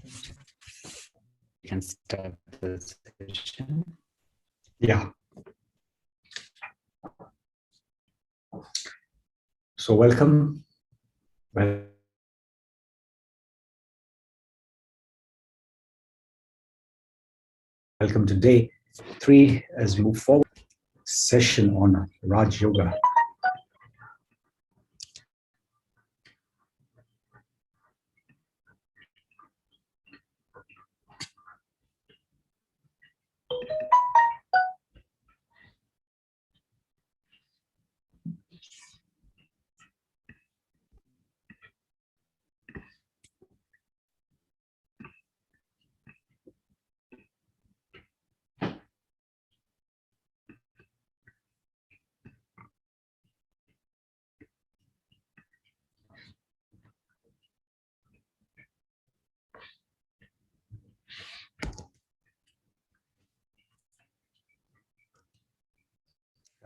You can start the session. Yeah. So welcome. Welcome to day 3 as we move forward. Session on RajaYoga.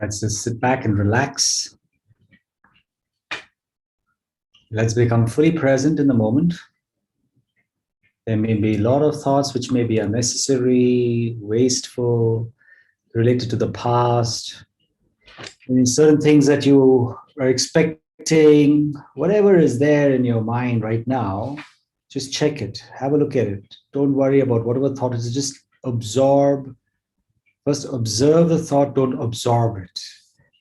Let's just sit back and relax. Let's become fully present in the moment. There may be a lot of thoughts which may be unnecessary, wasteful, related to the past. I mean, certain things that you are expecting, whatever is there in your mind right now, just check it, have a look at it. Don't worry about whatever thought it is, just absorb. First, observe the thought, don't absorb it.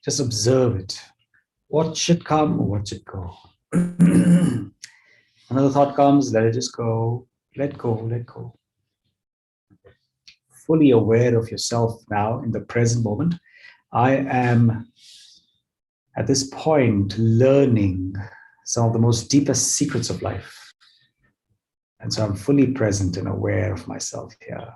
Just observe it. What should come, what should go. Another thought comes, let it just go. Let go, let go. Fully aware of yourself now in the present moment. I am at this point learning some of the most deepest secrets of life. And so I'm fully present and aware of myself here.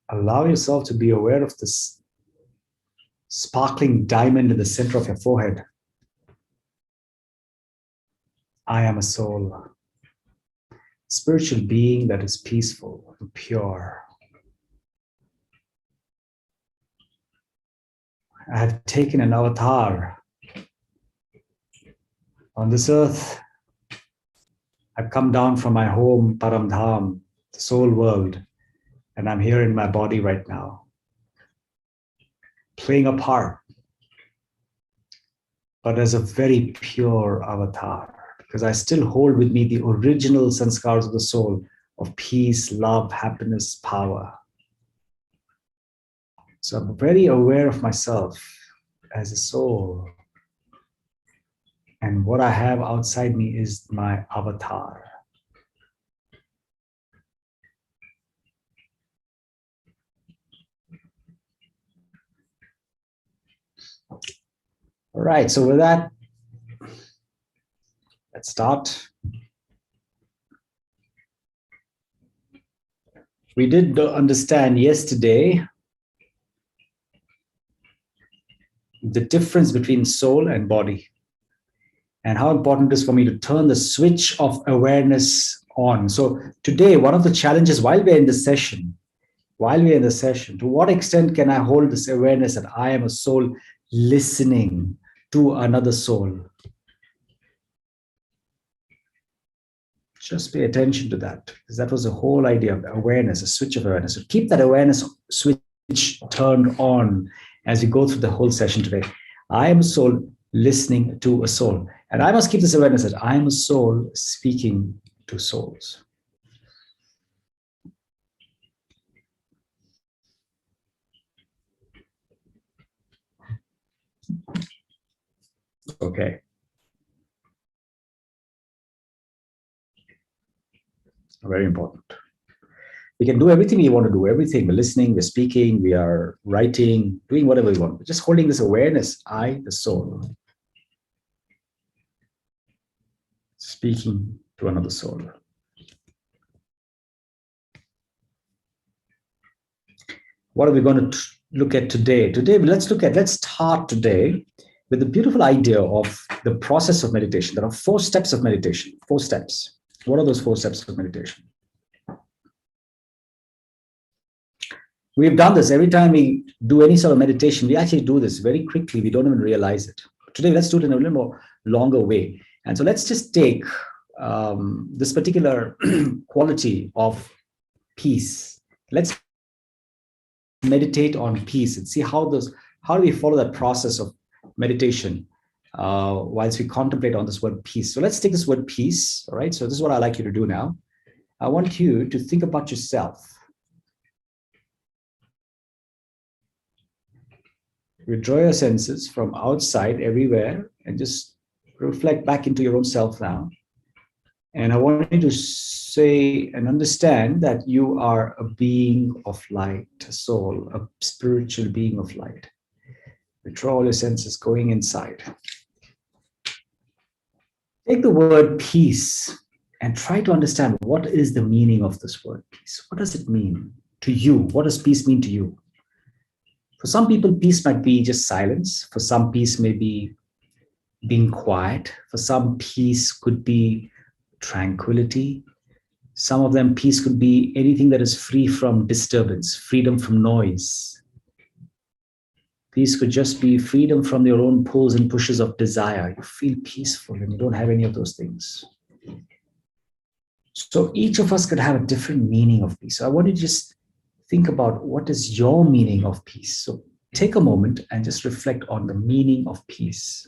Allow yourself to be aware of this sparkling diamond in the center of your forehead. I am a soul, spiritual being that is peaceful and pure. I have taken an avatar on this earth. I've come down from my home, Paramdham, the soul world, and I'm here in my body right now, playing a part, but as a very pure avatar, because I still hold with me the original sanskars of the soul of peace, love, happiness, power. So I'm very aware of myself as a soul. And what I have outside me is my avatar. All right, so with that, let's start. We did understand yesterday the difference between soul and body, and how important it is for me to turn the switch of awareness on. So today, one of the challenges while we're in the session, to what extent can I hold this awareness that I am a soul listening to another soul? Just pay attention to that, because that was the whole idea of awareness, a switch of awareness. So keep that awareness switch turned on as we go through the whole session today. I am a soul listening to a soul. And I must keep this awareness that I am a soul speaking to souls. Okay. Very important. We can do everything we want to do, everything. We're listening, we're speaking, we are writing, doing whatever we want. We're just holding this awareness, I, the soul, speaking to another soul. What are we going to look at today? Today, let's start today with the beautiful idea of the process of meditation. There are 4 steps of meditation, 4 steps. What are those 4 steps of meditation? We've done this every time we do any sort of meditation. We actually do this very quickly. We don't even realize it. Today, let's do it in a little more longer way. And so let's just take this particular quality of peace. Let's meditate on peace and see how do we follow that process of meditation whilst we contemplate on this word peace. So let's take this word peace. All right. So this is what I'd like you to do now. I want you to think about yourself. Withdraw your senses from outside everywhere and just reflect back into your own self now. And I want you to say and understand that you are a being of light, a soul, a spiritual being of light. Withdraw all your senses going inside. Take the word peace and try to understand what is the meaning of this word peace. What does it mean to you? What does peace mean to you? For some people, peace might be just silence. For some, peace may be being quiet. For some, peace could be tranquility. Some of them, peace could be anything that is free from disturbance, freedom from noise. Peace could just be freedom from your own pulls and pushes of desire. You feel peaceful and you don't have any of those things. So each of us could have a different meaning of peace. So I want you to just think about what is your meaning of peace. So take a moment and just reflect on the meaning of peace.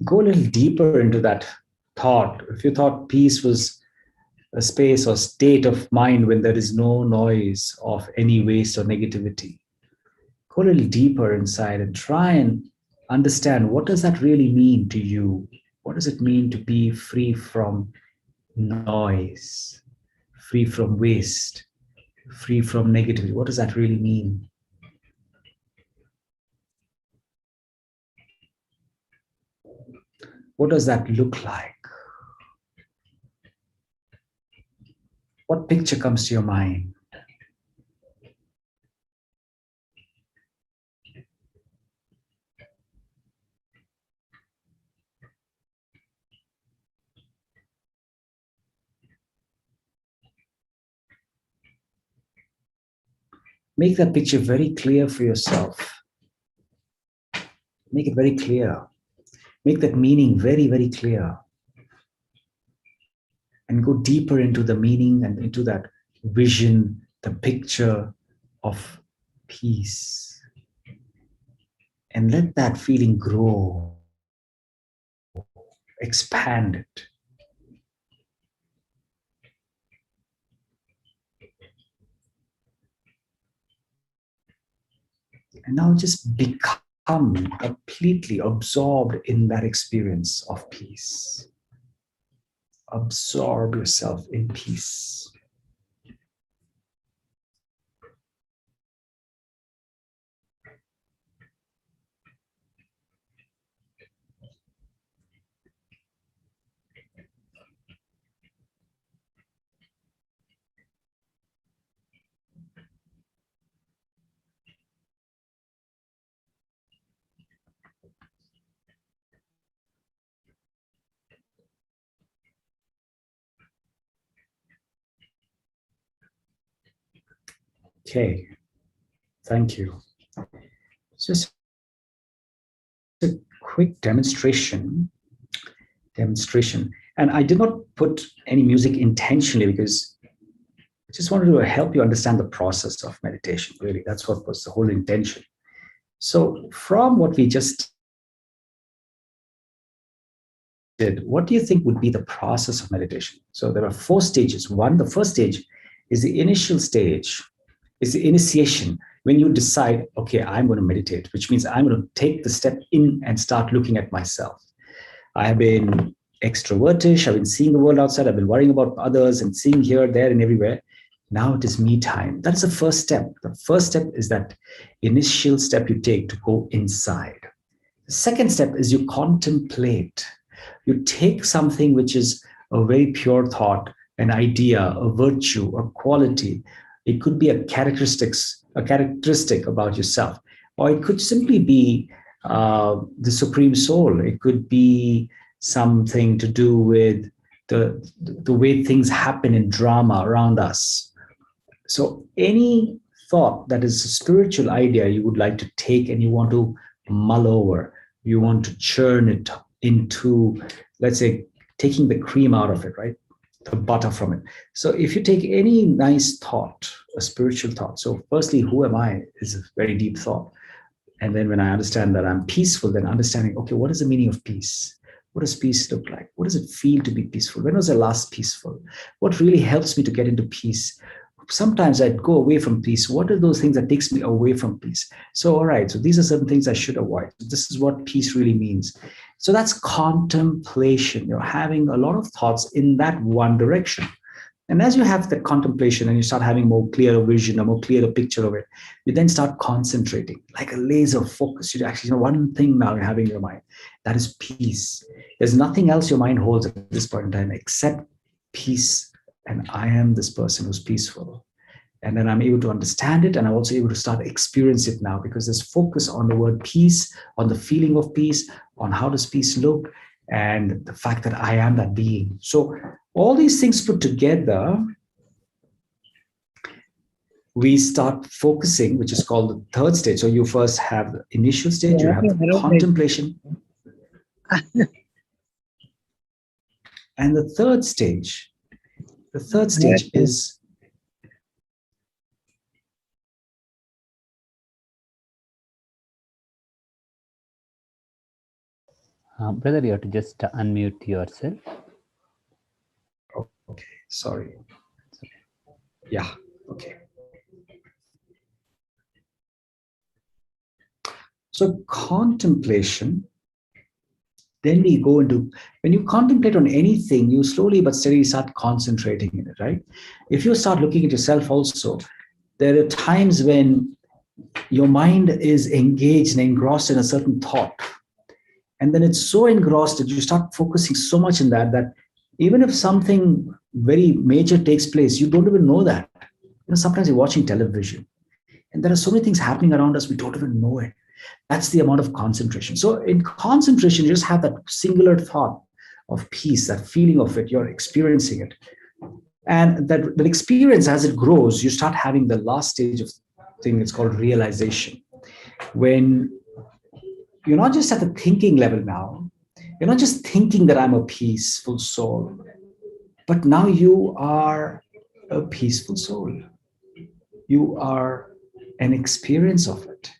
Go a little deeper into that thought. If you thought peace was a space or state of mind when there is no noise of any waste or negativity, go a little deeper inside and try and understand, what does that really mean to you? What does it mean to be free from noise, free from waste, free from negativity? What does that really mean? What does that look like? What picture comes to your mind? Make that picture very clear for yourself. Make it very clear. Make that meaning very, very clear. And go deeper into the meaning and into that vision, the picture of peace. And let that feeling grow, expand it. And now just become completely absorbed in that experience of peace. Absorb yourself in peace. Okay, thank you. Just a quick demonstration. And I did not put any music intentionally because I just wanted to help you understand the process of meditation, really. That's what was the whole intention. So from what we just did, what do you think would be the process of meditation? So there are 4 stages. One, the first stage is the initial stage, is the initiation, when you decide, okay, I'm going to meditate, which means I'm going to take the step in and start looking at myself. I have been extrovertish. I've been seeing the world outside. I've been worrying about others and seeing here, there, and everywhere. Now it is me time. That is the first step. The first step is that initial step you take to go inside. The second step is you contemplate. You take something which is a very pure thought, an idea, a virtue, a quality. It could be a characteristic about yourself, or it could simply be the supreme soul. It could be something to do with the way things happen in drama around us. So any thought that is a spiritual idea you would like to take and you want to mull over, you want to churn it into, let's say, taking the cream out of it, right? The butter from it. So if you take any nice thought, a spiritual thought. So firstly, who am I is a very deep thought. And then when I understand that I'm peaceful, then understanding, okay, what is the meaning of peace? What does peace look like? What does it feel to be peaceful? When was I last peaceful? What really helps me to get into peace? Sometimes I'd go away from peace. What are those things that takes me away from peace? So, all right, so these are certain things I should avoid. This is what peace really means. So that's contemplation. You're having a lot of thoughts in that one direction. And as you have the contemplation and you start having more clearer vision, a more clearer picture of it, you then start concentrating like a laser focus. You actually, one thing now you have in your mind, that is peace. There's nothing else your mind holds at this point in time except peace. And I am this person who's peaceful. And then I'm able to understand it, and I'm also able to start experience it now, because there's focus on the word peace, on the feeling of peace, on how does peace look, and the fact that I am that being. So all these things put together, we start focusing, which is called the third stage. So you first have the initial stage, you have the contemplation. And the third stage is brother, you have to just unmute yourself. Okay, sorry. Yeah, okay. So contemplation, then we go into, when you contemplate on anything, you slowly but steadily start concentrating in it, right? If you start looking at yourself also, there are times when your mind is engaged and engrossed in a certain thought. And then it's so engrossed that you start focusing so much in that even if something very major takes place, you don't even know that. Sometimes you're watching television and there are so many things happening around us, we don't even know it. That's the amount of concentration. So in concentration, you just have that singular thought of peace, that feeling of it, you're experiencing it. And that experience, as it grows, you start having the last stage of thing, it's called realization. When you're not just at the thinking level now, you're not just thinking that I'm a peaceful soul, but now you are a peaceful soul. You are an experience of it.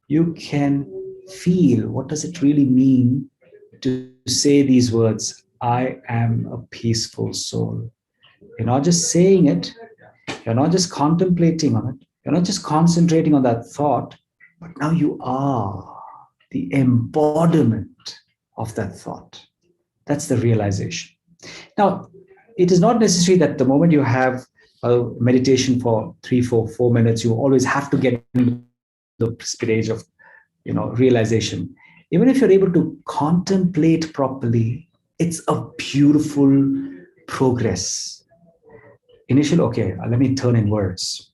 You can feel, what does it really mean to say these words, I am a peaceful soul. You're not just saying it, you're not just contemplating on it, you're not just concentrating on that thought, but now you are the embodiment of that thought. That's the realization. Now, it is not necessary that the moment you have a meditation for 3, 4 minutes, you always have to get into the stage of realization. Even if you're able to contemplate properly, it's a beautiful progress. Initial, okay, let me turn in words.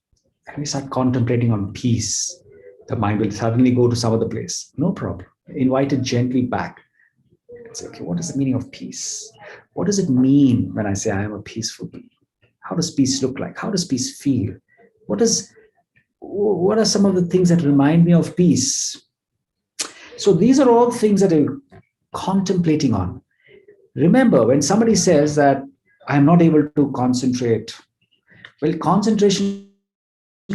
Let me start contemplating on peace. The mind will suddenly go to some other place. No problem. Invite it gently back. Say, okay, what is the meaning of peace? What does it mean when I say I am a peaceful being? How does peace look like? How does peace feel? What are some of the things that remind me of peace? So these are all things that I'm contemplating on. Remember, when somebody says that I'm not able to concentrate, well, concentration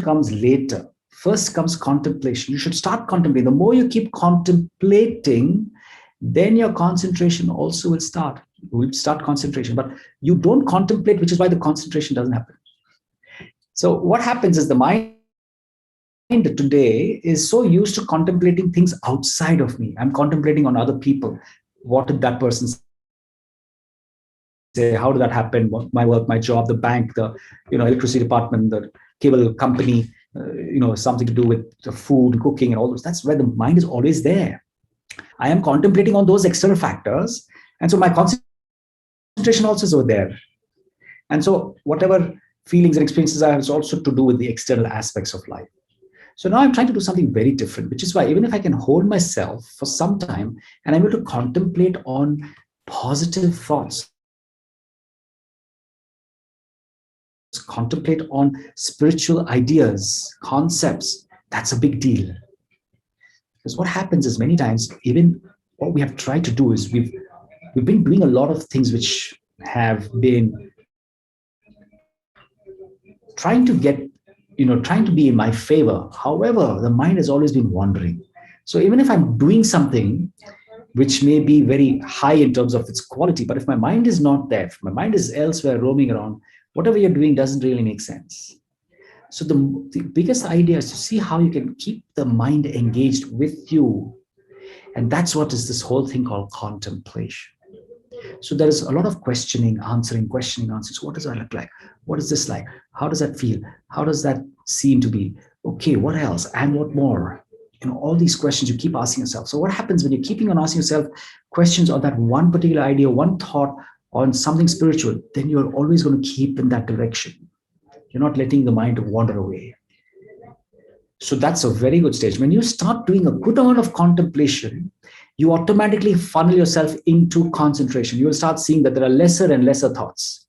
comes later. First comes contemplation. You should start contemplating. The more you keep contemplating, then your concentration also will start. You will start concentration, but you don't contemplate, which is why the concentration doesn't happen. So what happens is the mind today is so used to contemplating things outside of me. I'm contemplating on other people. What did that person say, how did that happen? My work, my job, the bank, the electricity department, the cable company, something to do with the food, cooking, and all those. That's where the mind is always there. I am contemplating on those external factors, and so my concentration also is over there. And so whatever feelings and experiences I have is also to do with the external aspects of life. So now I'm trying to do something very different, which is why even if I can hold myself for some time and I'm able to contemplate on positive thoughts, contemplate on spiritual ideas, concepts, that's a big deal. Because what happens is many times, even what we have tried to do is we've been doing a lot of things which have been trying to get, trying to be in my favor. However, the mind has always been wandering. So even if I'm doing something which may be very high in terms of its quality, but if my mind is not there, if my mind is elsewhere roaming around, whatever you're doing doesn't really make sense. So the biggest idea is to see how you can keep the mind engaged with you. And that's what is this whole thing called contemplation. So there is a lot of questioning, answering. What does that look like? What is this like? How does that feel? How does that seem to be? Okay, what else? And what more? All these questions you keep asking yourself. So what happens when you're keeping on asking yourself questions on that one particular idea, one thought on something spiritual, then you're always going to keep in that direction. You're not letting the mind wander away. So that's a very good stage. When you start doing a good amount of contemplation, you automatically funnel yourself into concentration. You will start seeing that there are lesser and lesser thoughts.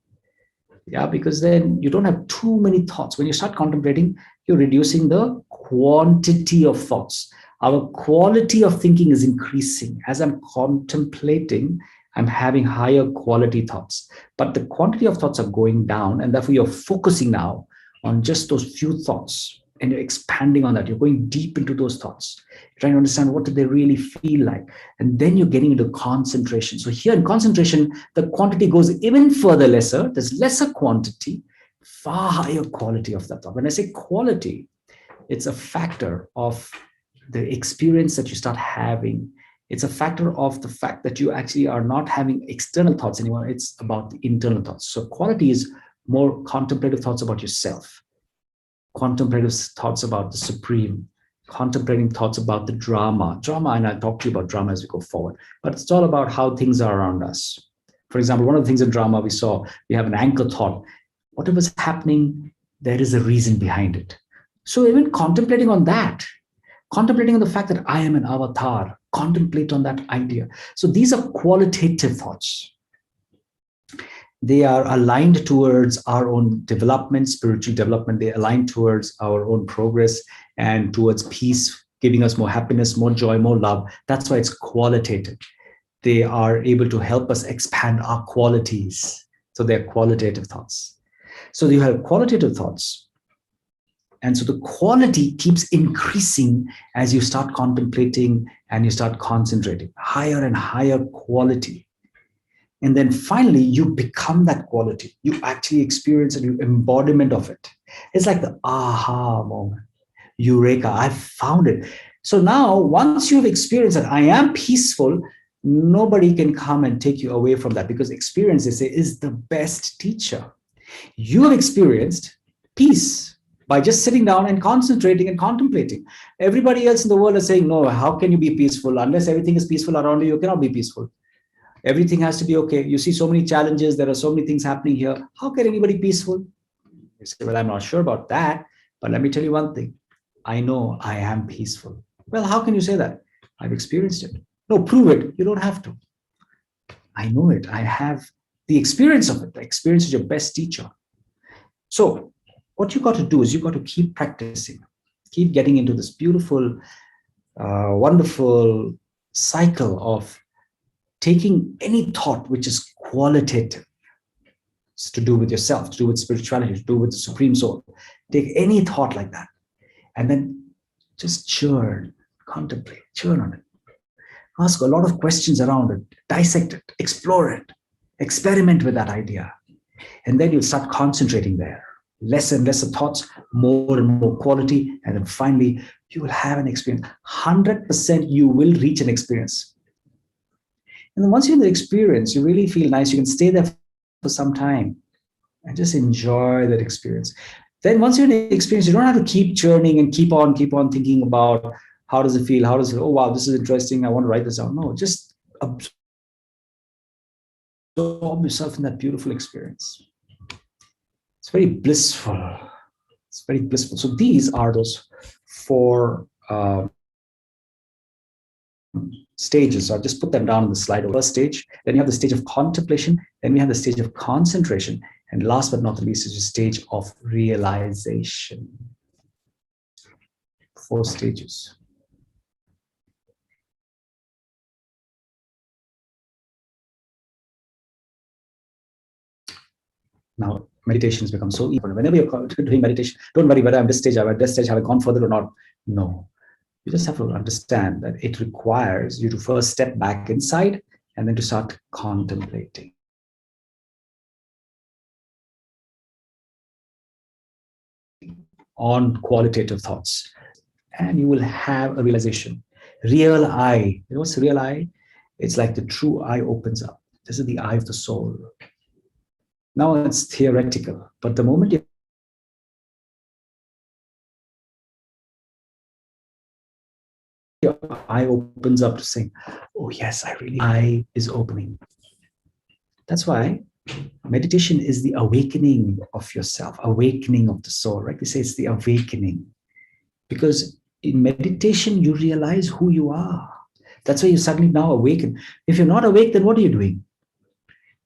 Yeah, because then you don't have too many thoughts. When you start contemplating, you're reducing the quantity of thoughts. Our quality of thinking is increasing. As I'm contemplating, I'm having higher quality thoughts. But the quantity of thoughts are going down, and therefore you're focusing now on just those few thoughts. And you're expanding on that. You're going deep into those thoughts. You're trying to understand what do they really feel like. And then you're getting into concentration. So here in concentration, the quantity goes even further lesser. There's lesser quantity, far higher quality of that thought. When I say quality, it's a factor of the experience that you start having. It's a factor of the fact that you actually are not having external thoughts anymore. It's about the internal thoughts. So quality is more contemplative thoughts about yourself, contemplative thoughts about the supreme, contemplating thoughts about the drama, and I'll talk to you about drama as we go forward, but it's all about how things are around us. For example, one of the things in drama we have an anchor thought. Whatever's happening, there is a reason behind it. So even contemplating on that, contemplating on the fact that I am an avatar, contemplate on that idea. So these are qualitative thoughts. They are aligned towards our own development, spiritual development. They align towards our own progress and towards peace, giving us more happiness, more joy, more love. That's why it's qualitative. They are able to help us expand our qualities. So they're qualitative thoughts. So you have qualitative thoughts. And so the quality keeps increasing as you start contemplating and you start concentrating. Higher and higher quality. And then finally, you become that quality. You actually experience an embodiment of it. It's like the aha moment. Eureka, I found it. So now, once you've experienced that I am peaceful, nobody can come and take you away from that, because experience, they say, is the best teacher. You have experienced peace by just sitting down and concentrating and contemplating. Everybody else in the world is saying, no, how can you be peaceful? Unless everything is peaceful around you, you cannot be peaceful. Everything has to be okay. You see so many challenges. There are so many things happening here. How can anybody be peaceful? You say, well, I'm not sure about that. But let me tell you one thing. I know I am peaceful. Well, how can you say that? I've experienced it. No, prove it. You don't have to. I know it. I have the experience of it. The experience is your best teacher. So what you got to do is you got to keep practicing. Keep getting into this beautiful, wonderful cycle of taking any thought which is qualitative. It's to do with yourself, to do with spirituality, to do with the Supreme Soul. Take any thought like that and then just churn, contemplate, churn on it. Ask a lot of questions around it, dissect it, explore it, experiment with that idea. And then you'll start concentrating there. Less and lesser thoughts, more and more quality. And then finally, you will have an experience. 100% you will reach an experience. And then once you're in the experience, you really feel nice. You can stay there for some time and just enjoy that experience. Then once you're in the experience, you don't have to keep churning and keep on thinking about how does it feel? How does it, oh, wow, this is interesting. I want to write this down. No, just absorb yourself in that beautiful experience. It's very blissful. It's very blissful. So these are those four stages. So I'll just put them down on the slide. First stage, then you have the stage of contemplation, then we have the stage of concentration, and last but not the least is the stage of realization. 4 stages. Now, meditation has become so easy. Whenever you're doing meditation, don't worry whether I'm this stage, have I gone further or not? No. You just have to understand that it requires you to first step back inside and then to start contemplating on qualitative thoughts. And you will have a realization. Real eye. You know what's real eye? It's like the true eye opens up. This is the eye of the soul. Now it's theoretical, but the moment your eye opens up to saying, oh yes, eye is opening. That's why meditation is the awakening of yourself, awakening of the soul, right? We say it's the awakening. Because in meditation, you realize who you are. That's why you suddenly now awaken. If you're not awake, then what are you doing?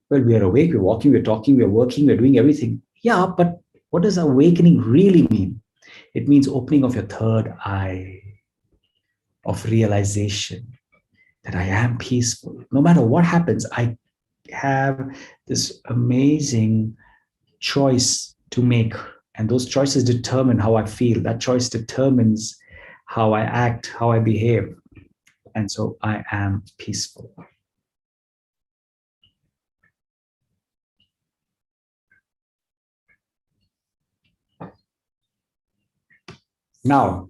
Well, we are awake, we're walking, we're talking, we're working, we're doing everything. Yeah, but what does awakening really mean? It means opening of your third eye, of realization that I am peaceful. No matter what happens, I have this amazing choice to make. And those choices determine how I feel. That choice determines how I act, how I behave. And so I am peaceful. Now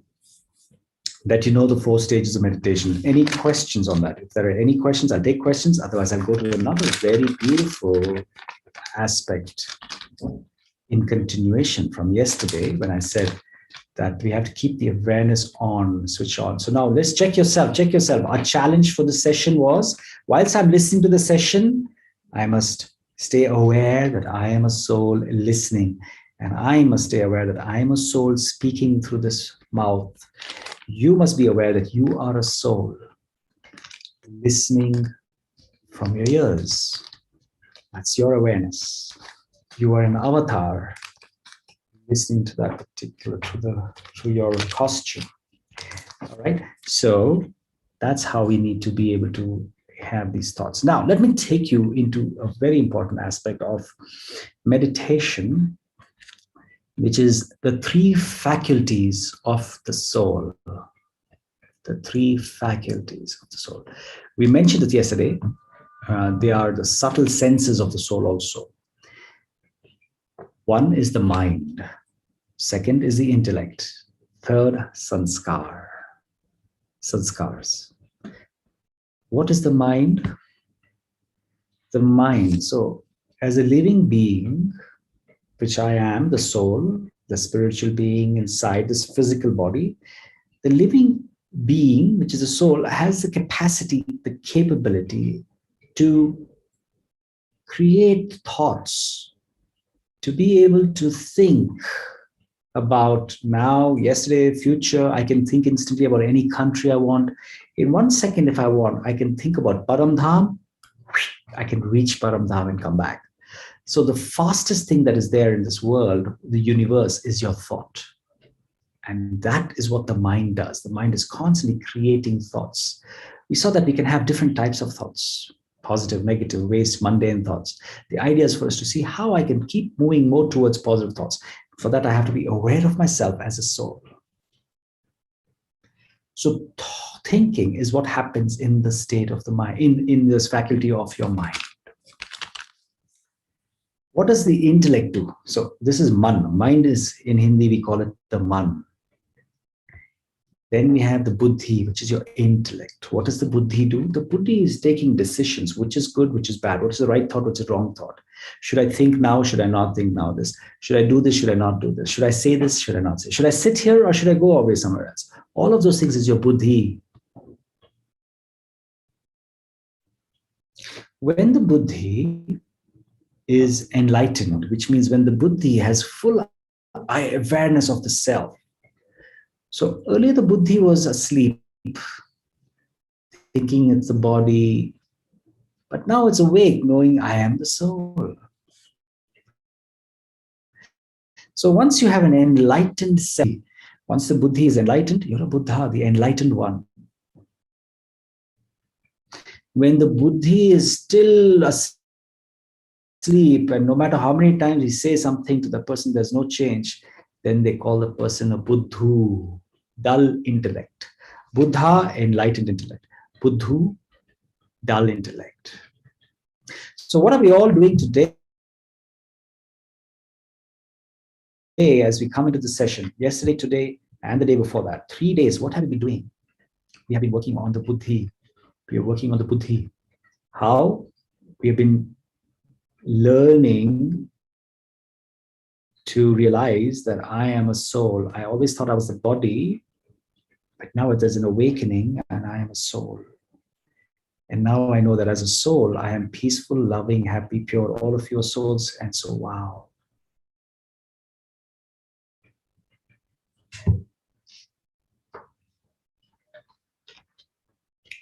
that you know the 4 stages of meditation, any questions on that? If there are any questions, I'll take questions. Otherwise, I'll go to another very beautiful aspect in continuation from yesterday when I said that we have to keep the awareness on, switch on. So now let's check yourself. Our challenge for the session was, whilst I'm listening to the session, I must stay aware that I am a soul listening. And I must stay aware that I am a soul speaking through this mouth. You must be aware that you are a soul listening from your ears. That's your awareness. You are an avatar listening to that particular, through your costume. All right. So that's how we need to be able to have these thoughts. Now, let me take you into a very important aspect of meditation, which is the 3 faculties of the soul. The 3 faculties of the soul. We mentioned it yesterday. They are the subtle senses of the soul also. One is the mind. Second is the intellect. Third, sanskars. What is the mind? The mind. So as a living being, which I am, the soul, the spiritual being inside this physical body, the living being, which is a soul, has the capacity, the capability to create thoughts, to be able to think about now, yesterday, future. I can think instantly about any country I want. In 1 second, if I want, I can think about Param Dham. I can reach Param Dham and come back. So the fastest thing that is there in this world, the universe, is your thought. And that is what the mind does. The mind is constantly creating thoughts. We saw that we can have different types of thoughts: positive, negative, waste, mundane thoughts. The idea is for us to see how I can keep moving more towards positive thoughts. For that, I have to be aware of myself as a soul. So thinking is what happens in the state of the mind, in this faculty of your mind. What does the intellect do? So this is man. Mind is, in Hindi, we call it the man. Then we have the buddhi, which is your intellect. What does the buddhi do? The buddhi is taking decisions, which is good, which is bad. What is the right thought, what's the wrong thought? Should I think now? Should I not think now? This. Should I do this? Should I not do this? Should I say this? Should I not say? Should I sit here or should I go away somewhere else? All of those things is your buddhi. When the buddhi is enlightened, which means when the buddhi has full awareness of the self. So earlier the buddhi was asleep, thinking it's the body, but now it's awake, knowing I am the soul. So once you have an enlightened self, once the buddhi is enlightened, you're a Buddha, the enlightened one. When the buddhi is still asleep, and no matter how many times we say something to the person, there's no change, then they call the person a buddhu, dull intellect. Buddha, enlightened intellect. Buddhu, dull intellect. So what are we all doing today as we come into the session? Yesterday, today, and the day before that. 3 days, what have we been doing? We have been working on the buddhi. We are working on the buddhi. How? We have been learning to realize that I am a soul. I always thought I was the body, but now there's an awakening and I am a soul. And now I know that as a soul, I am peaceful, loving, happy, pure, all of your souls. And so, wow.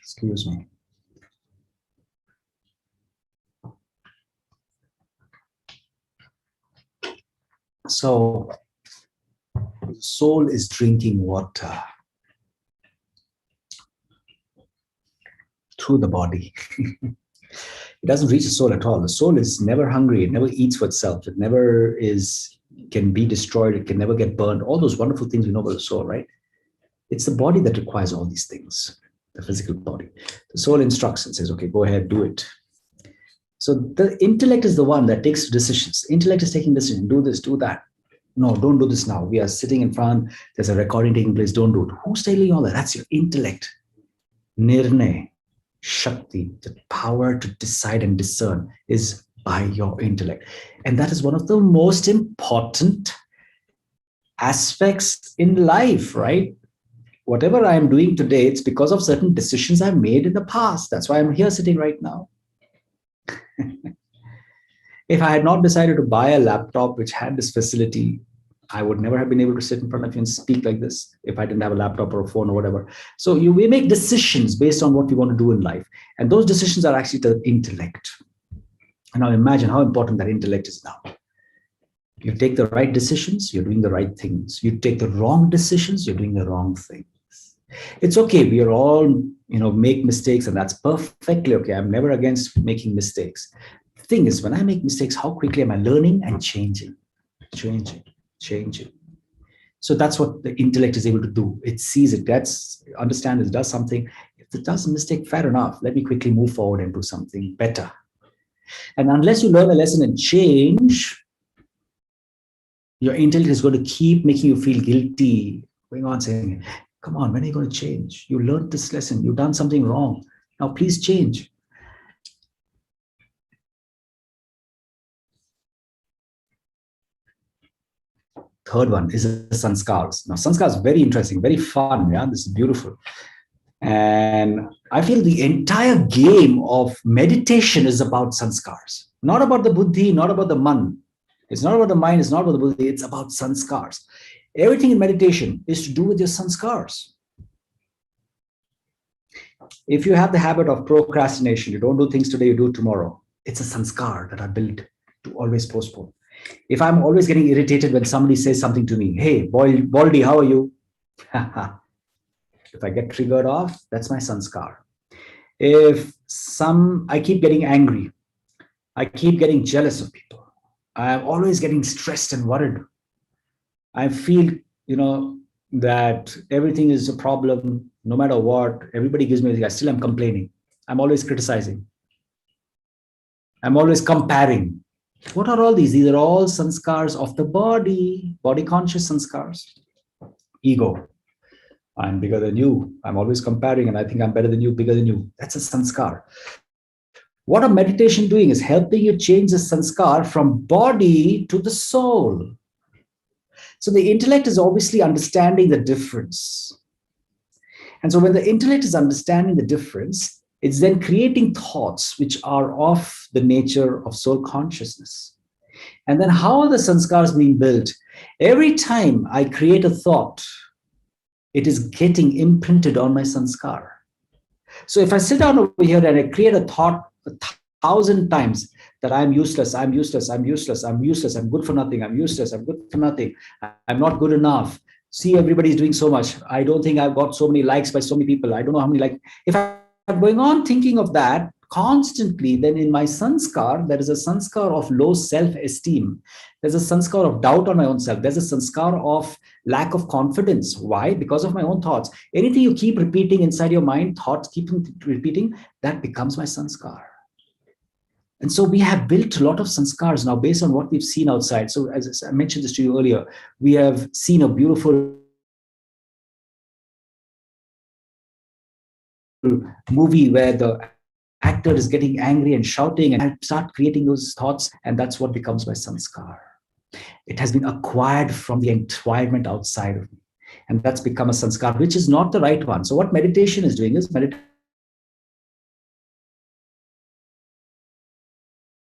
Excuse me. So, the soul is drinking water through the body. It doesn't reach the soul at all. The soul is never hungry. It never eats for itself. It never can be destroyed. It can never get burned. All those wonderful things we know about the soul, right? It's the body that requires all these things, the physical body. The soul instructs and says, okay, go ahead, do it. So the intellect is the one that takes decisions. Intellect is taking decisions. Do this, do that. No, don't do this now. We are sitting in front. There's a recording taking place. Don't do it. Who's telling you all that? That's your intellect. Nirnay, Shakti, the power to decide and discern is by your intellect. And that is one of the most important aspects in life, right? Whatever I'm doing today, it's because of certain decisions I've made in the past. That's why I'm here sitting right now. If I had not decided to buy a laptop which had this facility, I would never have been able to sit in front of you and speak like this if I didn't have a laptop or a phone or whatever. So we make decisions based on what we want to do in life. And those decisions are actually the intellect. And now imagine how important that intellect is now. You take the right decisions, you're doing the right things. You take the wrong decisions, you're doing the wrong things. It's okay. We are all, make mistakes, and that's perfectly okay. I'm never against making mistakes. The thing is, when I make mistakes, how quickly am I learning and changing? So that's what the intellect is able to do. It sees it, understands it, does something. If it does a mistake, fair enough. Let me quickly move forward and do something better. And unless you learn a lesson and change, your intellect is going to keep making you feel guilty, going on saying, come on, when are you going to change? You learned this lesson. You've done something wrong. Now, please change. Third one is the sanskars. Now, sanskars is very interesting, very fun. Yeah, this is beautiful. And I feel the entire game of meditation is about sanskars. Not about the buddhi, not about the man. It's not about the mind, it's not about the buddhi, it's about sanskars. Everything in meditation is to do with your sanskars. If you have the habit of procrastination, you don't do things today, you do it tomorrow. It's a sanskar that I built to always postpone. If I'm always getting irritated when somebody says something to me, hey, Baldy, how are you? If I get triggered off, that's my sanskar. If I keep getting angry, I keep getting jealous of people, I'm always getting stressed and worried. I feel, that everything is a problem, no matter what, everybody gives me, I still am complaining. I'm always criticizing. I'm always comparing. What are all these? These are all sanskars of the body conscious sanskars. Ego. I'm bigger than you. I'm always comparing and I think I'm better than you, bigger than you. That's a sanskar. What a meditation doing is helping you change the sanskar from body to the soul. So the intellect is obviously understanding the difference. And so when the intellect is understanding the difference, it's then creating thoughts which are of the nature of soul consciousness. And then how are the sanskars being built? Every time I create a thought, it is getting imprinted on my sanskar. So if I sit down over here and I create a thought 1,000 times that I'm useless, I'm useless, I'm useless, I'm useless, I'm good for nothing, I'm useless, I'm good for nothing, I'm not good enough. See, everybody's doing so much. I don't think I've got so many likes by so many people. I don't know how many likes. If I'm going on thinking of that constantly, then in my sanskar, there is a sanskar of low self-esteem. There's a sanskar of doubt on my own self. There's a sanskar of lack of confidence. Why? Because of my own thoughts. Anything you keep repeating inside your mind, thoughts keep repeating, that becomes my sanskar. And so we have built a lot of sanskars now based on what we've seen outside. So as I mentioned this to you earlier, we have seen a beautiful movie where the actor is getting angry and shouting, and I start creating those thoughts, and that's what becomes my sanskar. It has been acquired from the environment outside of me, and that's become a sanskar, which is not the right one. So what meditation is doing is meditation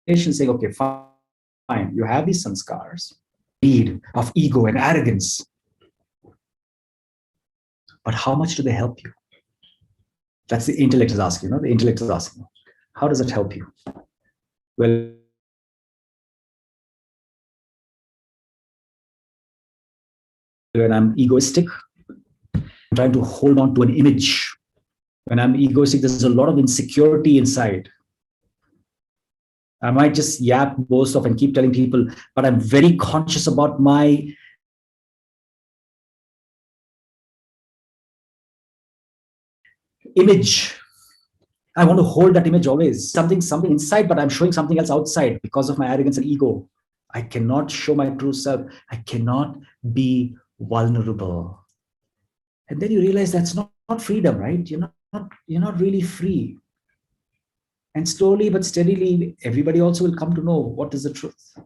saying, okay, fine, you have these sanskars, need of ego and arrogance, but how much do they help you? That's the intellect is asking, the intellect is asking, how does it help you? Well, when I'm egoistic, I'm trying to hold on to an image. When I'm egoistic, there's a lot of insecurity inside. I might just yap, boast off, and keep telling people, but I'm very conscious about my image. I want to hold that image always. Something inside, but I'm showing something else outside because of my arrogance and ego. I cannot show my true self. I cannot be vulnerable. And then you realize that's not freedom, right? You're not really free. And slowly but steadily, everybody also will come to know what is the truth.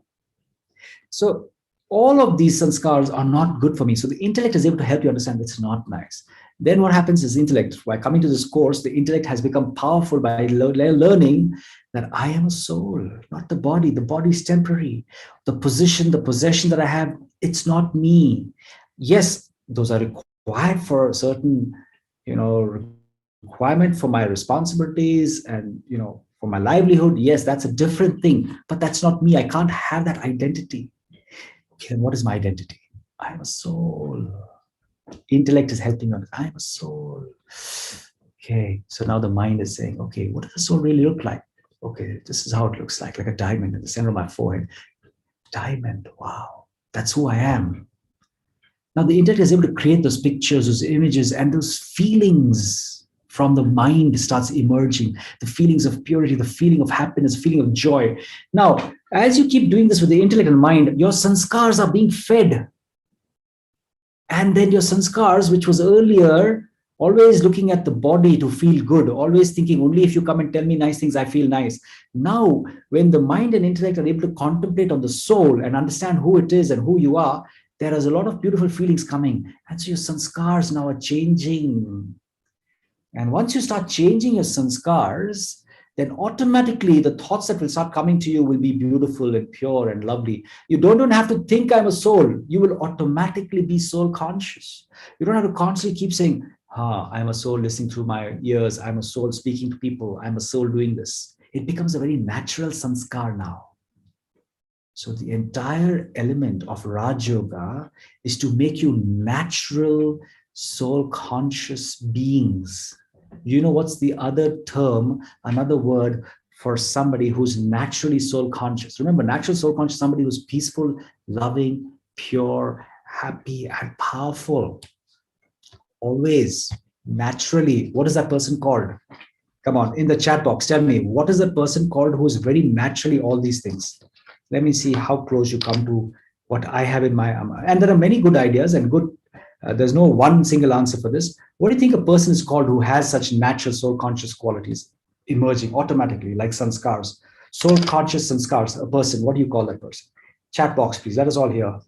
So all of these sanskars are not good for me. So the intellect is able to help you understand it's not nice. Then what happens is intellect, by coming to this course, the intellect has become powerful by learning that I am a soul, not the body. The body is temporary. The possession that I have, it's not me. Yes, those are required for a certain, requirement for my responsibilities and, for my livelihood. Yes, that's a different thing, but that's not me. I can't have that identity. Okay, what is my identity? I am a soul. Intellect is helping us. I am a soul. Okay, so now the mind is saying, okay, what does the soul really look like? Okay, this is how it looks like a diamond in the center of my forehead. Diamond, wow, that's who I am. Now the intellect is able to create those pictures, those images, and those feelings from the mind starts emerging. The feelings of purity, the feeling of happiness, the feeling of joy. Now, as you keep doing this with the intellect and mind, your sanskars are being fed. And then your sanskars, which was earlier always looking at the body to feel good, always thinking only if you come and tell me nice things, I feel nice. Now, when the mind and intellect are able to contemplate on the soul and understand who it is and who you are, there is a lot of beautiful feelings coming. And so your sanskars now are changing. And once you start changing your sanskars, then automatically the thoughts that will start coming to you will be beautiful and pure and lovely. You don't have to think I'm a soul. You will automatically be soul conscious. You don't have to constantly keep saying, I'm a soul listening through my ears. I'm a soul speaking to people. I'm a soul doing this. It becomes a very natural sanskar now. So the entire element of RajaYoga is to make you natural, soul conscious beings. You know what's the other term, another word for somebody who's naturally soul conscious? Remember, natural soul conscious, somebody who's peaceful, loving, pure, happy, and powerful. Always, naturally. What is that person called? Come on, in the chat box, tell me, what is that person called who is very naturally all these things? Let me see how close you come to what I have in my, and there are many good ideas and good There's no one single answer for this. What do you think a person is called who has such natural soul conscious qualities emerging automatically, like sanskars? Soul conscious sanskars, a person, what do you call that person? Chat box, please. Let us all hear.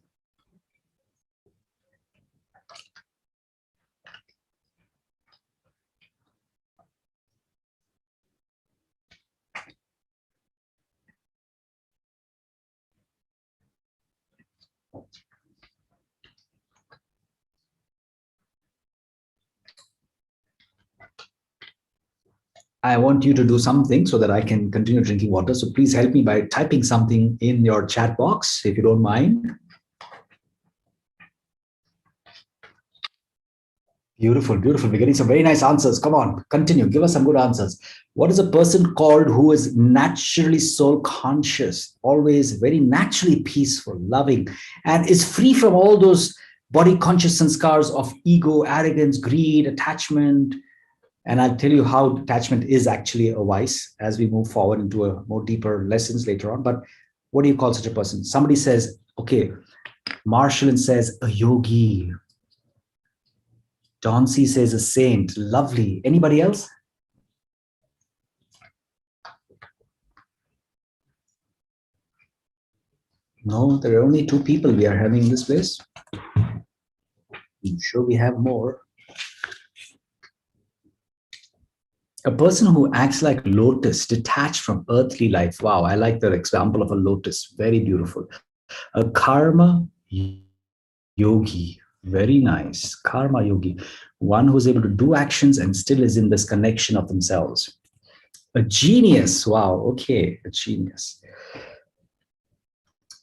I want you to do something so that I can continue drinking water. So please help me by typing something in your chat box, if you don't mind. Beautiful, beautiful. We're getting some very nice answers. Come on, continue. Give us some good answers. What is a person called who is naturally soul conscious, always very naturally peaceful, loving, and is free from all those body conscious sanskars of ego, arrogance, greed, attachment? And I'll tell you how attachment is actually a vice as we move forward into a more deeper lessons later on. But what do you call such a person? Somebody says, okay, Marshallin says a yogi. Dauncey says a saint. Lovely. Anybody else? No, there are only 2 people we are having in this place. I'm sure we have more. A person who acts like lotus, detached from earthly life. Wow, I like that example of a lotus. Very beautiful. A karma yogi. Very nice. Karma yogi. One who's able to do actions and still is in this connection of themselves. A genius. Wow. Okay. A genius.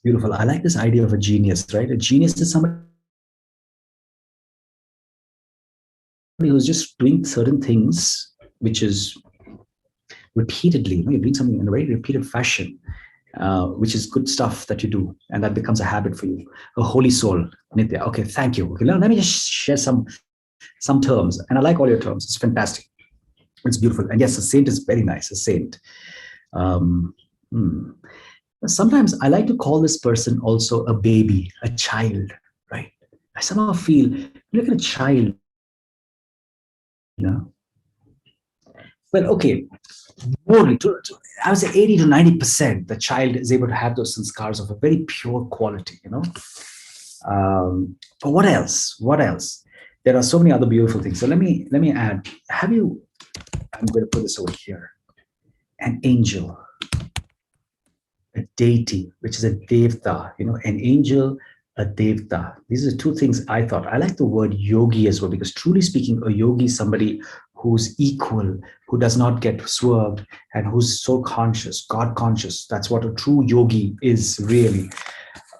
Beautiful. I like this idea of a genius, right? A genius is somebody who's just doing certain things, which is repeatedly, you're doing something in a very repeated fashion, which is good stuff that you do, and that becomes a habit for you. A holy soul, Nitya. Okay, thank you. Okay, let me just share some terms, and I like all your terms. It's fantastic. It's beautiful. And yes, a saint is very nice. A saint. Sometimes I like to call this person also a baby, a child, right? I somehow feel, look at a child, you know. Well, okay, more, I would say 80 to 90%, the child is able to have those sanskars of a very pure quality, you know. But what else? What else? There are so many other beautiful things. So let me add. Have you? I'm going to put this over here. An angel, a deity, which is a devta. You know, an angel, a devta. These are 2 things I thought. I like the word yogi as well, because truly speaking, a yogi is somebody who's equal, who does not get swerved, and who's so conscious, God conscious. That's what a true yogi is really.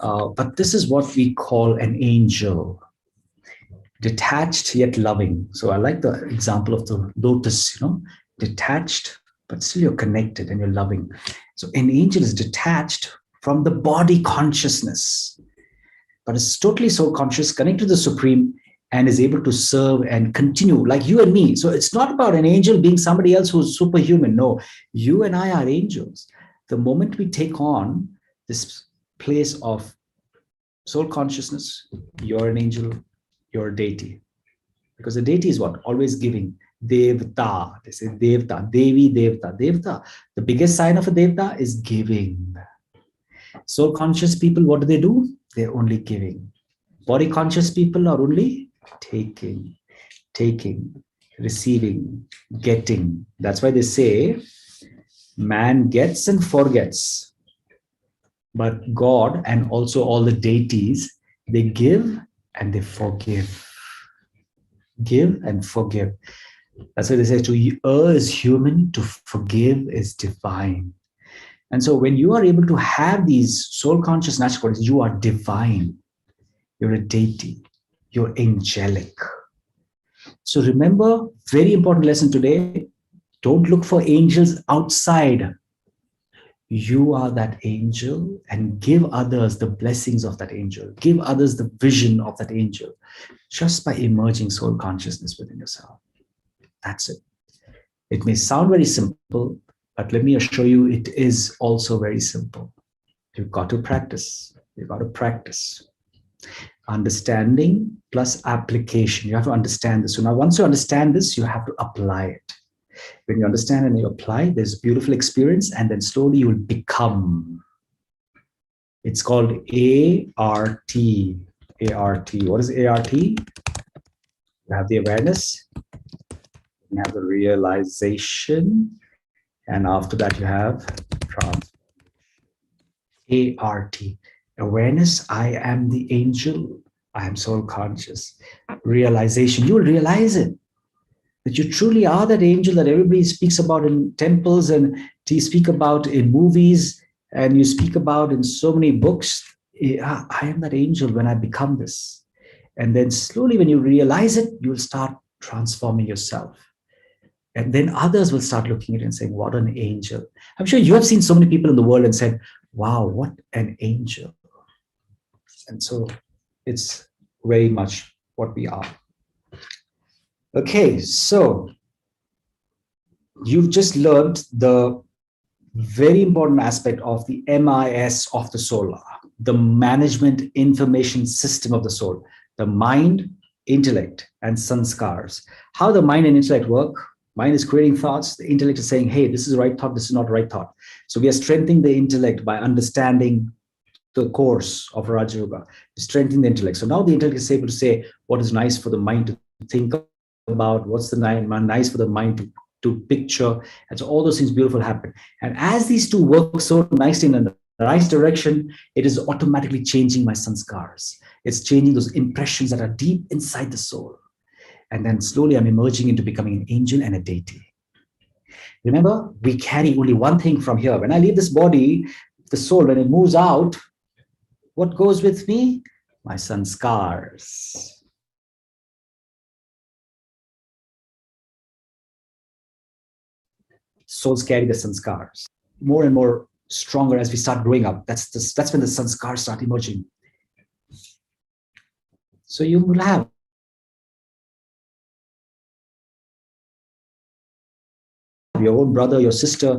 But this is what we call an angel. Detached yet loving. So I like the example of the lotus, you know, detached, but still you're connected and you're loving. So an angel is detached from the body consciousness, but is totally soul conscious, connected to the Supreme, and is able to serve and continue like you and me. So it's not about an angel being somebody else who's superhuman. No, you and I are angels. The moment we take on this place of soul consciousness, you're an angel, you're a deity. Because the deity is what? Always giving. Devta. They say Devta. Devi, Devta. Devta. The biggest sign of a Devta is giving. Soul conscious people, what do? They're only giving. Body conscious people are only taking, receiving, getting. That's why they say man gets and forgets. But God and also all the deities, they give and they forgive. Give and forgive. That's why they say to err is human, to forgive is divine. And so when you are able to have these soul conscious natural qualities, you are divine. You're a deity. You're angelic. So remember, very important lesson today. Don't look for angels outside. You are that angel, and give others the blessings of that angel. Give others the vision of that angel just by emerging soul consciousness within yourself. That's it. It may sound very simple, but let me assure you, it is also very simple. You've got to practice. You've got to practice. Understanding plus application. You have to understand this. So now once you understand this, you have to apply it. When you understand and you apply, there's a beautiful experience, and then slowly you will become. It's called ART. ART. What is ART? You have the awareness, you have the realization, and after that you have transformation. ART. Awareness, I am the angel. I am soul conscious. Realization, you will realize it. That you truly are that angel that everybody speaks about in temples and you speak about in movies and you speak about in so many books. I am that angel when I become this. And then slowly when you realize it, you will start transforming yourself. And then others will start looking at it and saying, what an angel. I'm sure you have seen so many people in the world and said, wow, what an angel. And so it's very much what we are. Okay, so you've just learned the very important aspect of the MIS of the soul, the management information system of the soul, the mind, intellect, and sanskars. How the mind and intellect work. Mind is creating thoughts. The intellect is saying, hey, this is the right thought, this is not the right thought. So we are strengthening the intellect by understanding the course of RajaYoga, strengthening the intellect. So now the intellect is able to say what is nice for the mind to think about, what's the nice for the mind to picture. And so all those things beautiful happen. And as these two work so nicely in the right direction, it is automatically changing my sanskars. It's changing those impressions that are deep inside the soul. And then slowly I'm emerging into becoming an angel and a deity. Remember, we carry only one thing from here. When I leave this body, the soul, when it moves out, what goes with me? My sanskars. Souls carry the sanskars. More and more stronger as we start growing up. That's when the sanskars start emerging. So you will have your own brother, your sister,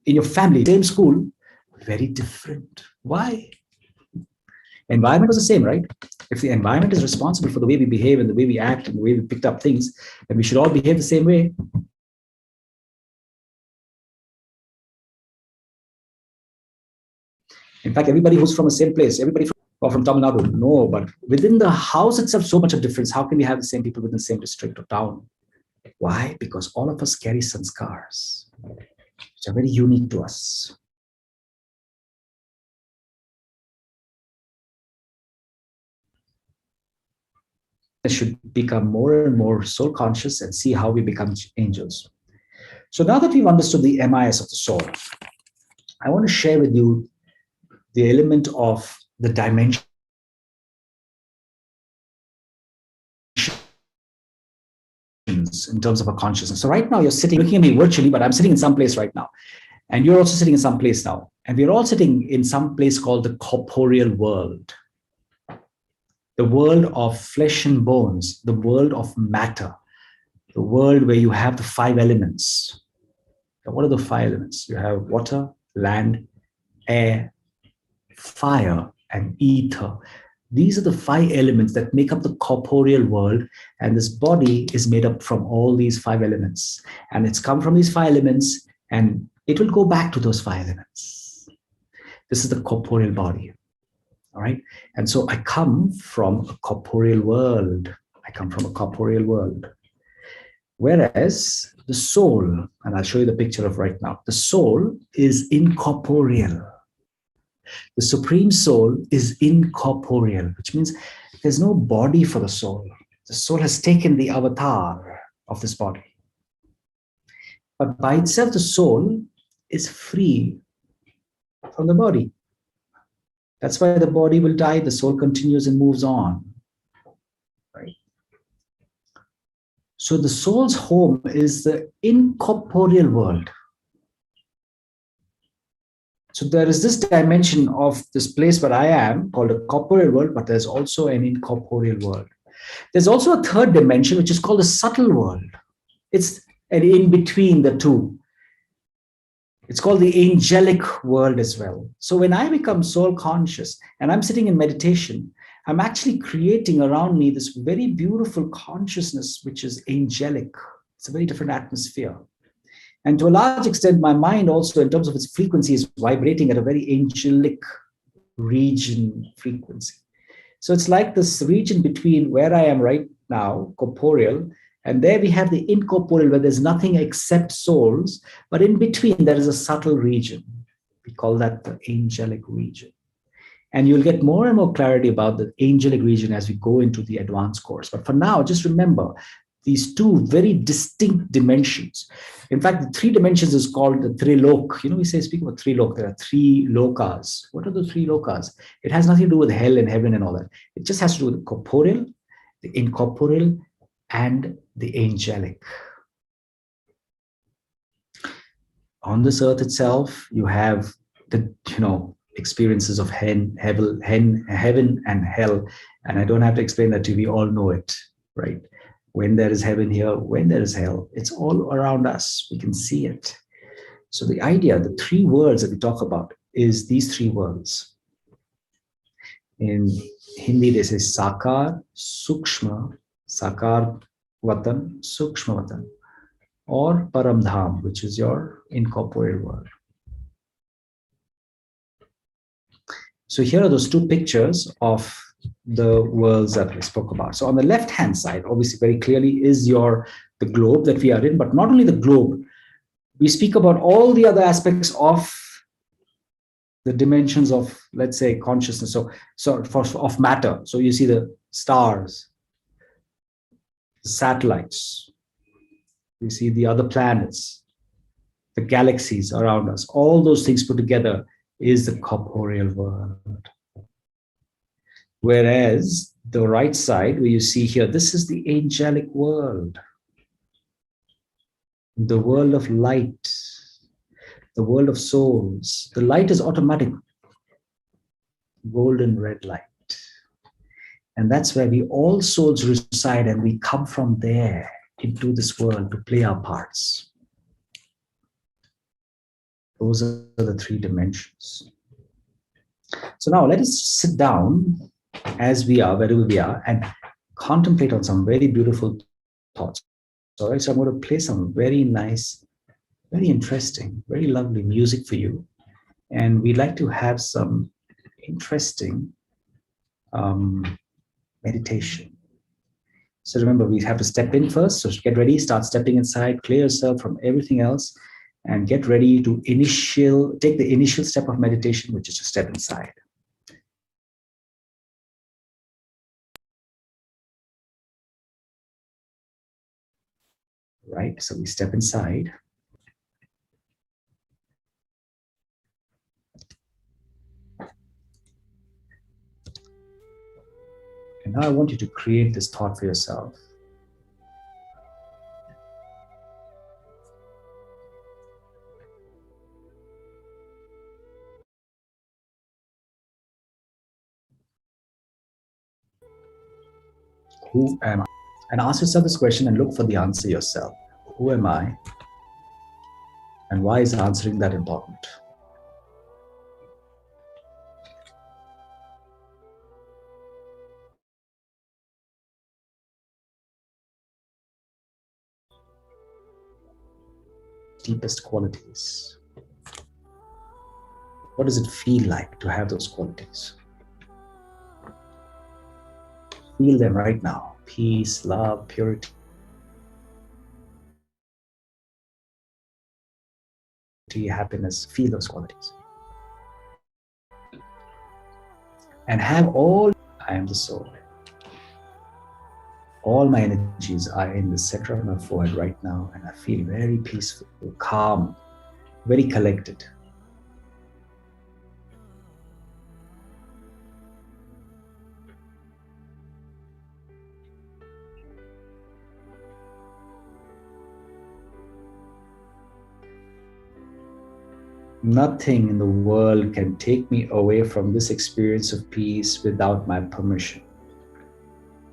in your family, same school, very different. Why? Environment was the same, right? If the environment is responsible for the way we behave and the way we act and the way we picked up things, then we should all behave the same way. In fact, everybody who's from the same place, everybody from Tamil Nadu, no, but within the house itself, so much of difference. How can we have the same people within the same district or town? Why? Because all of us carry sanskars, which are very unique to us. Should become more and more soul conscious and see how we become angels. So now that we've understood the MIS of the soul, I want to share with you the element of the dimension in terms of our consciousness. So right now you're sitting, looking at me virtually, but I'm sitting in some place right now. And you're also sitting in some place now. And we're all sitting in some place called the corporeal world. The world of flesh and bones, the world of matter, the world where you have the 5 elements. Now, what are the 5 elements? You have water, land, air, fire, and ether. These are the 5 elements that make up the corporeal world, and this body is made up from all these 5 elements. And it's come from these 5 elements, and it will go back to those 5 elements. This is the corporeal body. All right. And so I come from a corporeal world. I come from a corporeal world. Whereas the soul, and I'll show you the picture of right now, the soul is incorporeal. The supreme soul is incorporeal, which means there's no body for the soul. The soul has taken the avatar of this body. But by itself, the soul is free from the body. That's why the body will die, the soul continues and moves on. Right? So the soul's home is the incorporeal world. So there is this dimension of this place where I am called a corporeal world, but there's also an incorporeal world. There's also a third dimension, which is called the subtle world. It's an in between the two. It's called the angelic world as well. So when I become soul conscious and I'm sitting in meditation, I'm actually creating around me this very beautiful consciousness, which is angelic. It's a very different atmosphere. And to a large extent, my mind also, in terms of its frequency, is vibrating at a very angelic region frequency. So it's like this region between where I am right now, corporeal, and there we have the incorporeal, where there's nothing except souls. But in between, there is a subtle region. We call that the angelic region. And you'll get more and more clarity about the angelic region as we go into the advanced course. But for now, just remember these two very distinct dimensions. In fact, the three dimensions is called the Trilok. You know, we speak about Trilok. There are three lokas. What are the three lokas? It has nothing to do with hell and heaven and all that. It just has to do with the corporeal, the incorporeal, and the angelic. On this earth itself, you have the, experiences of heaven and hell. And I don't have to explain that to you. We all know it, right? When there is heaven here, when there is hell, it's all around us. We can see it. So the idea, the three worlds that we talk about is these three worlds. In Hindi, they say Sakar, Sukshma, Sakar Vatan, Sukshma Vatan, or Paramdham, which is your incorporeal world. So here are those two pictures of the worlds that we spoke about. So on the left-hand side, obviously very clearly is the globe that we are in, but not only the globe, we speak about all the other aspects of the dimensions of, let's say, consciousness. So of matter. So you see the stars, the satellites, you see the other planets, the galaxies around us. All those things put together is the corporeal world. Whereas the right side, where you see here, this is the angelic world, the world of light, the world of souls. The light is automatic, golden red light. And that's where we all souls reside, and we come from there into this world to play our parts. Those are the three dimensions. So now let us sit down as we are, wherever we are, and contemplate on some very beautiful thoughts. All right, so I'm going to play some very nice, very interesting, very lovely music for you. And we'd like to have some interesting meditation. So remember, we have to step in first. So get ready, start stepping inside, clear yourself from everything else, and get ready to take the initial step of meditation, which is to step inside. Right, so we step inside. And now I want you to create this thought for yourself. Who am I? And ask yourself this question and look for the answer yourself. Who am I? And why is answering that important? Deepest qualities. What does it feel like to have those qualities? Feel them right now. Peace, love, purity, happiness. Feel those qualities. And have all, I am the soul. All my energies are in the center of my forehead right now, and I feel very peaceful, calm, very collected. Nothing in the world can take me away from this experience of peace without my permission.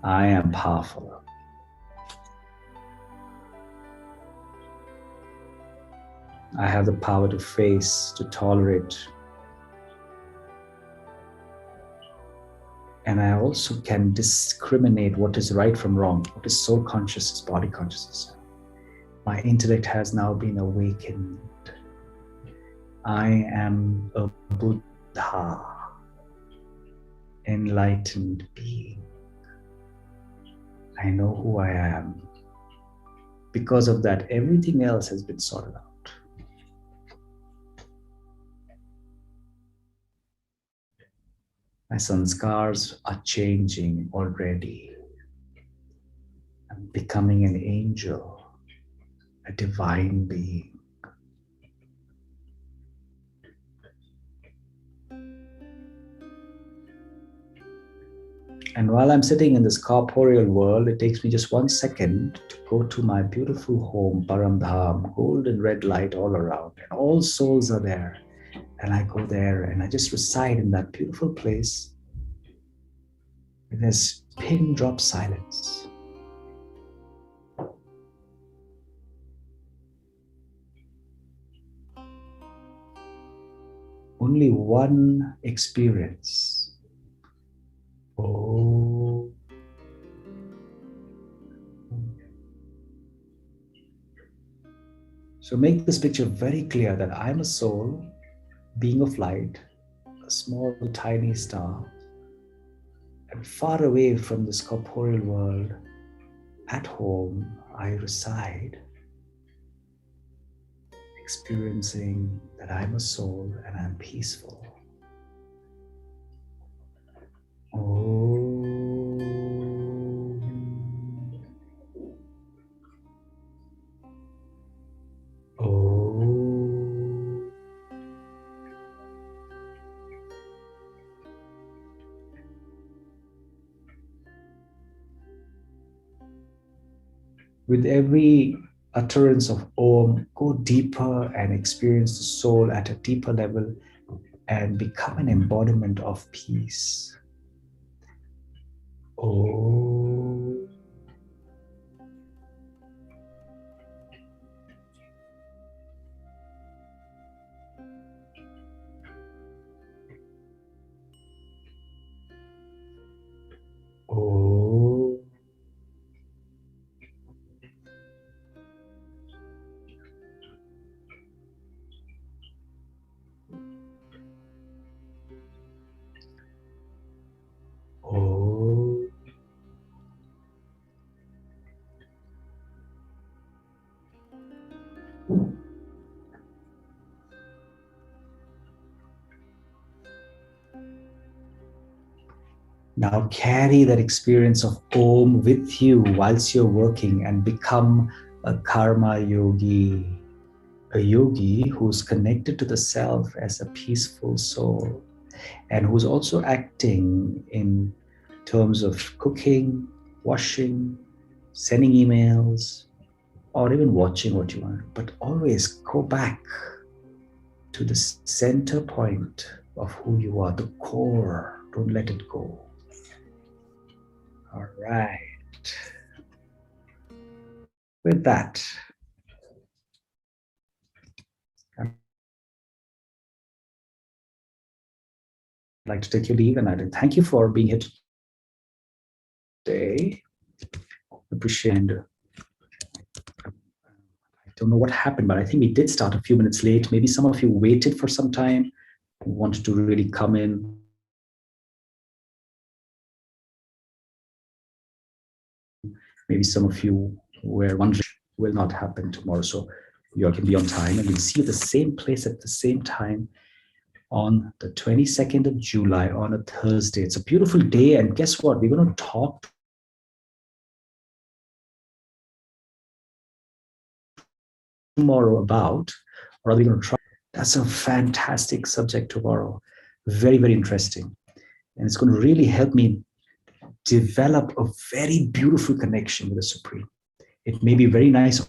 I am powerful. I have the power to face, to tolerate, And I also can discriminate what is right from wrong, what is soul consciousness, body consciousness. My intellect has now been awakened. I am a Buddha, enlightened being. I know who I am. Because of that, everything else has been sorted out. My sanskars are changing already. I'm becoming an angel, a divine being. And while I'm sitting in this corporeal world, it takes me just 1 second to go to my beautiful home, Paramdham, golden red light all around, and all souls are there. And I go there and I just reside in that beautiful place. And there's pin drop silence. Only one experience. Oh. So make this picture very clear that I'm a soul, being of light, a small, tiny star, and far away from this corporeal world, at home, I reside, experiencing that I'm a soul and I'm peaceful. Oh. Oh. With every utterance of Om, go deeper and experience the soul at a deeper level and become an embodiment of peace. Oh. Oh. Oh. Now carry that experience of Om with you whilst you're working and become a karma yogi, a yogi who's connected to the self as a peaceful soul and who's also acting in terms of cooking, washing, sending emails, or even watching what you want. But always go back to the center point of who you are, the core. Don't let it go. All right. With that, I'd like to take your leave and I thank you for being here today. Appreciate it. I don't know what happened, but I think we did start a few minutes late. Maybe some of you waited for some time, wanted to really come in. Maybe some of you were wondering, will not happen tomorrow. So you all can be on time and we'll see you at the same place at the same time on the 22nd of July on a Thursday. It's a beautiful day. And guess what? We're going to talk tomorrow about, or are we going to try? That's a fantastic subject tomorrow. Very, very interesting. And it's going to really help me develop a very beautiful connection with the Supreme. It may be very nice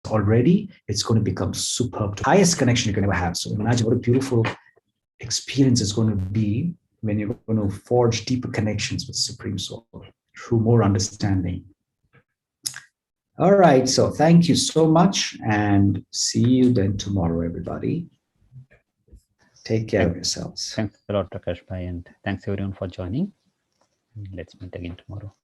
already, it's going to become superb. The highest connection you can ever have. So imagine what a beautiful experience it's going to be when you're going to forge deeper connections with Supreme Soul through more understanding. All right, so thank you so much and see you then tomorrow, everybody. Take care of yourselves. Thanks a lot, Prakash Bhai, and thanks everyone for joining. Let's meet again tomorrow.